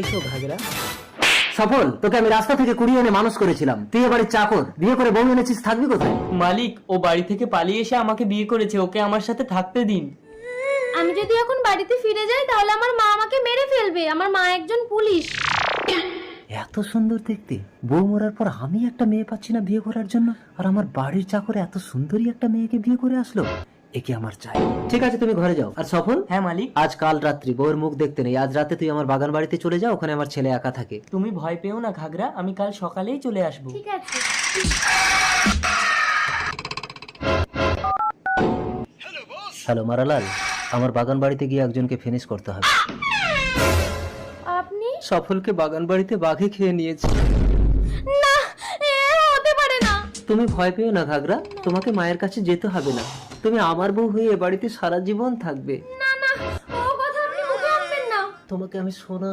এসো ঘাগরা। সফল, তোকে আমি রাস্তা থেকে কুড়িয়ে এনে মানুষ করেছিলাম, তুই এবারে চাকর, বিয়ে করে বউ এনেছিস, থাকবি কোথায়? মালিক, ও বাড়ি থেকে পালিয়ে এসে আমাকে বিয়ে করেছে, ওকে আমার সাথে থাকতে দিন। আমি যদি এখন বাড়িতে ফিরে যাই তাহলে আমার মা আমাকে মেরে ফেলবে, আমার মা একজন পুলিশ। এত সুন্দর দেখতে বউ মরার পর আমি একটা মেয়ে পাচ্ছি না বিয়ে করার জন্য, আর আমার বাড়ির চাকরে এত সুন্দরী একটা মেয়েকে বিয়ে করে আসলো, একে আমার চাই। ঠিক আছে, তুমি ঘরে যাও। আর সফল, হ্যাঁ মালিক। আজ কাল রাত্রি বউয়ের মুখ দেখতে নেই, আজ রাতে তুই আমার বাগান বাড়িতে চলে যাও, ওখানে আমার ছেলে একা থাকে। তুমি ভয় পেও না ঘাগরা, আমি কাল সকালেই চলে আসবো। ঠিক আছে। হ্যালো মারালাল, আমার বাগান বাড়িতে গিয়ে একজনকে ফিনিশ করতে হবে। আপনি? সফলকে বাগান বাড়িতে বাঘে খেয়ে নিয়েছে। না, হতে পারে না। তুমি ভয় পেও না ঘাগরা, তোমাকে মায়ের কাছে যেতে হবে না, তুমি আমার বউ হয়ে এ বাড়িতে সারা জীবন থাকবে। না না, ও কথা আপনি মুখে আনবেন না। তোমাকে আমি সোনা